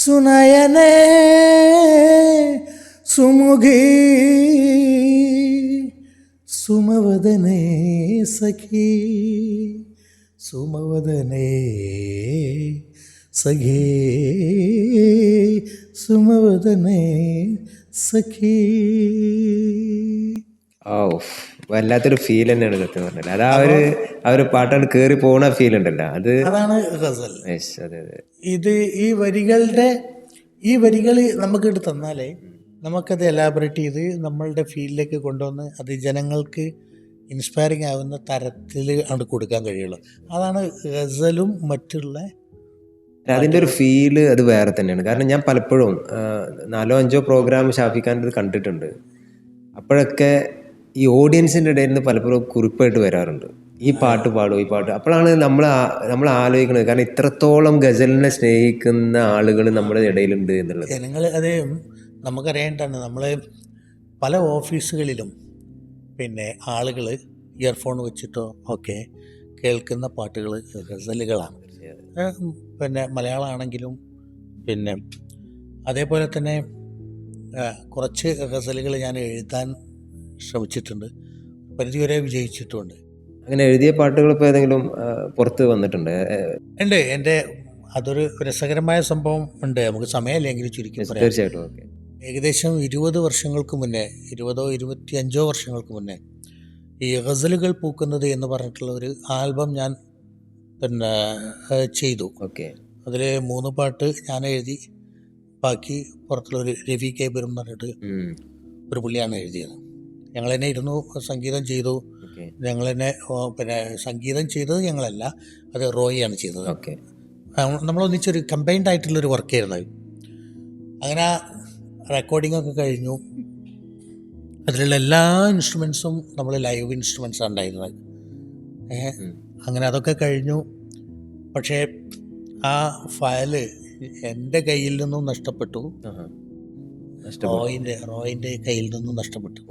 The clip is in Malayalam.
സുനയനേ സുമുഖി സുമവദനേ സഖി സുമവദനേ സഖി സുമവദനേ സഖി. വല്ലാത്തൊരു ഫീൽ തന്നെയാണ് സത്യം പറഞ്ഞത്. അത് ആ ഒരു പാട്ടാണ് കയറി പോണ ഫീൽ ഉണ്ടല്ലോ, അതാണ് ഗസൽ. അതെ അതെ. ഇത് ഈ വരികൾ നമുക്ക് എടുത്ത് തന്നാലേ നമുക്കത് എലാബറേറ്റ് ചെയ്ത് നമ്മളുടെ ഫീൽഡിലേക്ക് കൊണ്ടുവന്ന് അത് ജനങ്ങൾക്ക് ഇൻസ്പയറിങ് ആവുന്ന തരത്തിൽ ആണ് കൊടുക്കാൻ കഴിയുള്ളൂ. അതാണ് ഗസലും മറ്റുള്ള അതിൻ്റെ ഒരു ഫീല് അത് വേറെ തന്നെയാണ്. കാരണം ഞാൻ പലപ്പോഴും 4-5 പ്രോഗ്രാം ഷാഫിഖാൻ്റെ കണ്ടിട്ടുണ്ട്. അപ്പോഴൊക്കെ ഈ ഓഡിയൻസിൻ്റെ ഇടയിൽ നിന്ന് പലപ്പോഴും കുറിപ്പായിട്ട് വരാറുണ്ട്, ഈ പാട്ട് പാടും, ഈ പാട്ട്. അപ്പോഴാണ് നമ്മൾ ആലോചിക്കുന്നത്, കാരണം ഇത്രത്തോളം ഗസലിനെ സ്നേഹിക്കുന്ന ആളുകൾ നമ്മുടെ ഇടയിലുണ്ട് എന്നുള്ളത്. ജനങ്ങൾ അത് നമുക്കറിയേണ്ടതാണ്. നമ്മൾ പല ഓഫീസുകളിലും പിന്നെ ആളുകൾ ഇയർഫോൺ വെച്ചിട്ടോ ഒക്കെ കേൾക്കുന്ന പാട്ടുകൾ ഗസലുകളാണ്. പിന്നെ മലയാളമാണെങ്കിലും പിന്നെ അതേപോലെ തന്നെ കുറച്ച് ഗസലുകൾ ഞാൻ എഴുതാൻ ശ്രമിച്ചിട്ടുണ്ട്, പരിധിവരെ വിജയിച്ചിട്ടുമുണ്ട്. അങ്ങനെ എഴുതിയ പാട്ടുകൾ ഇപ്പോൾ ഏതെങ്കിലും പുറത്ത് വന്നിട്ടുണ്ട്? ഉണ്ട്. എൻ്റെ അതൊരു രസകരമായ സംഭവം ഉണ്ട്, നമുക്ക് സമയമില്ലെങ്കിൽ ചുരുക്കി പറയാം. തീർച്ചയായിട്ടും. ഓക്കെ. ഏകദേശം 20 വർഷങ്ങൾക്ക് മുന്നേ, 20-25 വർഷങ്ങൾക്ക് മുന്നേ ഈ ഗസലുകൾ പൂക്കുന്നത് എന്ന് പറഞ്ഞിട്ടുള്ള ഒരു ആൽബം ഞാൻ പിന്നെ ചെയ്തു. ഓക്കെ. അതിൽ 3 പാട്ട് ഞാൻ എഴുതി, ബാക്കി പുറത്തുള്ളൊരു രവി കേബരും എന്ന് പറഞ്ഞിട്ട് ഒരു പുള്ളിയാണ് എഴുതിയത്. ഞങ്ങൾ തന്നെ ഇരുന്നു സംഗീതം ചെയ്തു. ഞങ്ങൾ തന്നെ പിന്നെ സംഗീതം ചെയ്തത് ഞങ്ങളല്ല, അത് റോയിയാണ് ചെയ്തത്. ഓക്കെ. നമ്മളൊന്നിച്ചൊരു കമ്പൈൻഡ് ആയിട്ടുള്ളൊരു വർക്കായിരുന്നു. അങ്ങനെ റെക്കോർഡിംഗ് ഒക്കെ കഴിഞ്ഞു. അതിലുള്ള എല്ലാ ഇൻസ്ട്രുമെൻസും നമ്മൾ ലൈവ് ഇൻസ്ട്രുമെൻസാണ് ഉണ്ടായിരുന്നത്. അങ്ങനെ അതൊക്കെ കഴിഞ്ഞു. പക്ഷേ ആ ഫയല് എൻ്റെ കയ്യിൽ നിന്നും നഷ്ടപ്പെട്ടു, റോയിൻ്റെ കയ്യിൽ നിന്നും നഷ്ടപ്പെട്ടു.